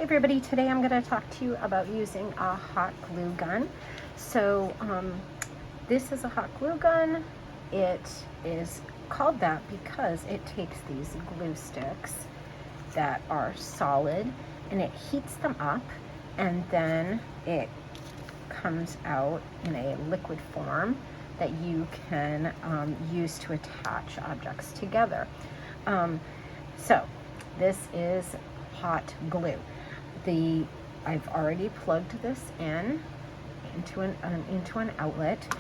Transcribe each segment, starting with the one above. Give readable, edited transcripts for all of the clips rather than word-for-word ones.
Hey everybody, today I'm going to talk to you about using a hot glue gun. So this is a hot glue gun. It is called that because it takes these glue sticks that are solid and it heats them up, and then it comes out in a liquid form that you can use to attach objects together. So this is hot glue. I've already plugged this into an outlet,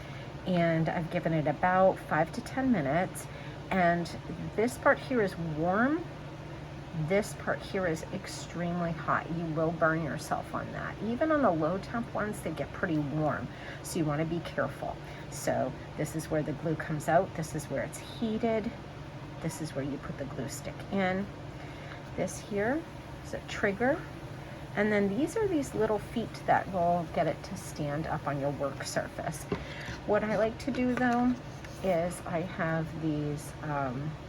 and I've given it about 5 to 10 minutes, and this part here is warm. This part here is extremely hot. You will burn yourself on that. Even on the low temp ones, they get pretty warm, so you want to be careful. So this is where the glue comes out. This is where it's heated. This is where you put the glue stick in. This here is a trigger. And then these are these little feet that will get it to stand up on your work surface. What I like to do though is I have these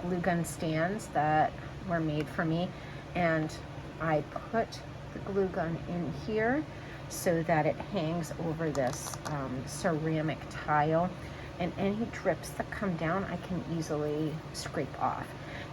glue gun stands that were made for me, and I put the glue gun in here so that it hangs over this ceramic tile, and any drips that come down I can easily scrape off.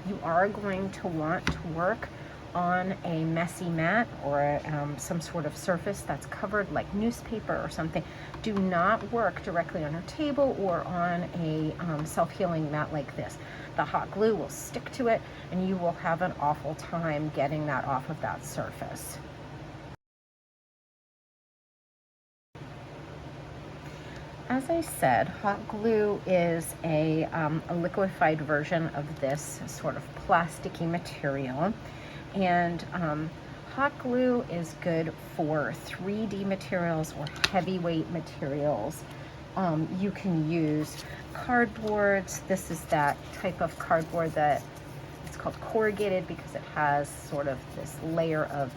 You are going to want to work on a messy mat or some sort of surface that's covered, like newspaper or something. Do not work directly on a table or on a self-healing mat like this. The hot glue will stick to it and you will have an awful time getting that off of that surface. As I said, hot glue is a liquefied version of this sort of plasticky material. And hot glue is good for 3D materials or heavyweight materials. You can use cardboards. This is that type of cardboard that it's called corrugated because it has sort of this layer of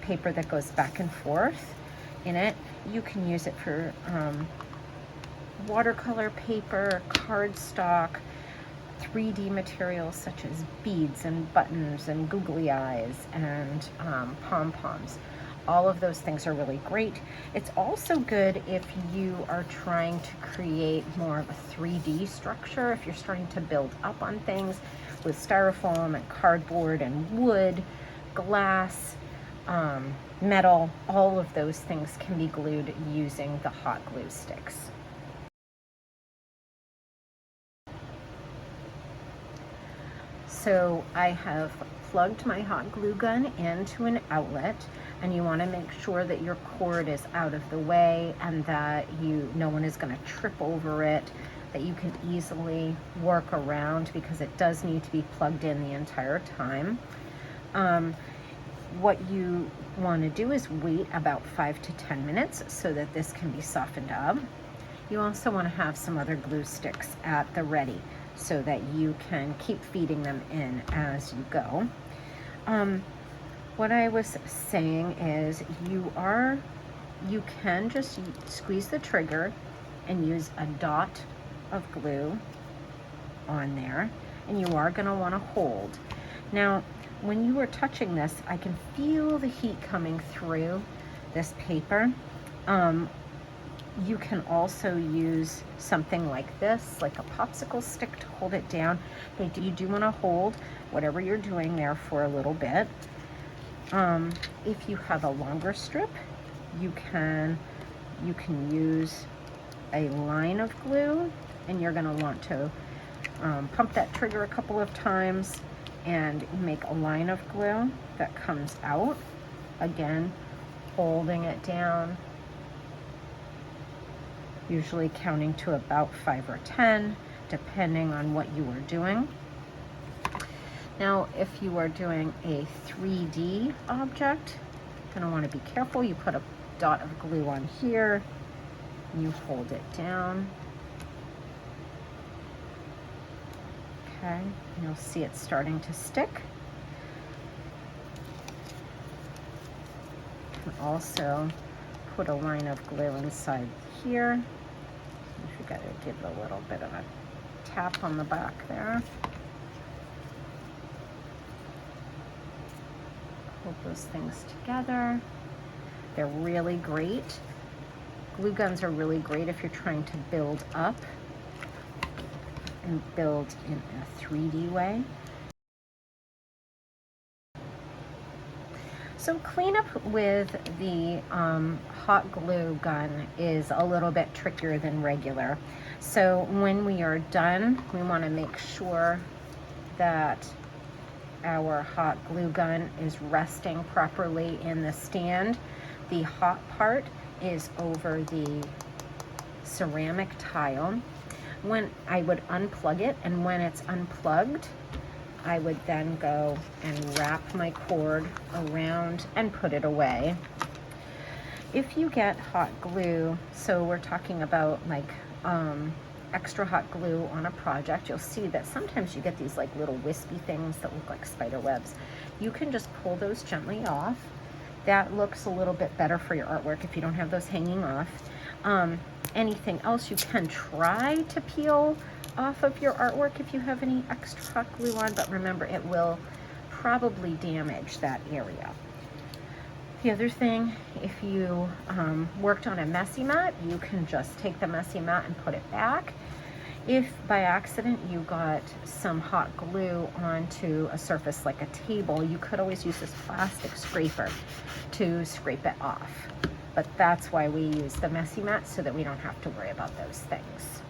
paper that goes back and forth in it. You can use it for watercolor paper, cardstock, 3D materials such as beads and buttons and googly eyes and pom-poms. All of those things are really great. It's also good if you are trying to create more of a 3D structure, if you're starting to build up on things with styrofoam and cardboard and wood, glass, metal. All of those things can be glued using the hot glue sticks. So I have plugged my hot glue gun into an outlet, and you want to make sure that your cord is out of the way and that no one is going to trip over it, that you can easily work around because it does need to be plugged in the entire time. What you want to do is wait about 5 to 10 minutes so that this can be softened up. You also want to have some other glue sticks at the ready so that you can keep feeding them in as you go. What I was saying is you can just squeeze the trigger and use a dot of glue on there, and you are going to want to hold. Now, when you are touching this, I can feel the heat coming through this paper. You can also use something like this, like a popsicle stick, to hold it down. You do want to hold whatever you're doing there for a little bit. If you have a longer strip, you can use a line of glue, and you're going to want to pump that trigger a couple of times and make a line of glue that comes out. Again, holding it down, usually counting to about 5 or 10, depending on what you are doing. Now, if you are doing a 3D object, you're going to want to be careful. You put a dot of glue on here, and you hold it down. Okay, and you'll see it starting to stick. You can also put a line of glue inside here. You got to give it a little bit of a tap on the back there. hold those things together. They're really great. Glue guns are really great if you're trying to build up and build in a 3D way. So cleanup with the hot glue gun is a little bit trickier than regular. So when we are done, we want to make sure that our hot glue gun is resting properly in the stand. The hot part is over the ceramic tile. When I would unplug it, and when it's unplugged, I would then go and wrap my cord around and put it away. If you get hot glue, so we're talking about like extra hot glue on a project, you'll see that sometimes you get these like little wispy things that look like spider webs. You can just pull those gently off. That looks a little bit better for your artwork if you don't have those hanging off. Anything else you can try to peel off of your artwork if you have any extra hot glue on, but remember it will probably damage that area. The other thing, if you worked on a messy mat, you can just take the messy mat and put it back. If by accident you got some hot glue onto a surface like a table, you could always use this plastic scraper to scrape it off. But that's why we use the messy mat, so that we don't have to worry about those things.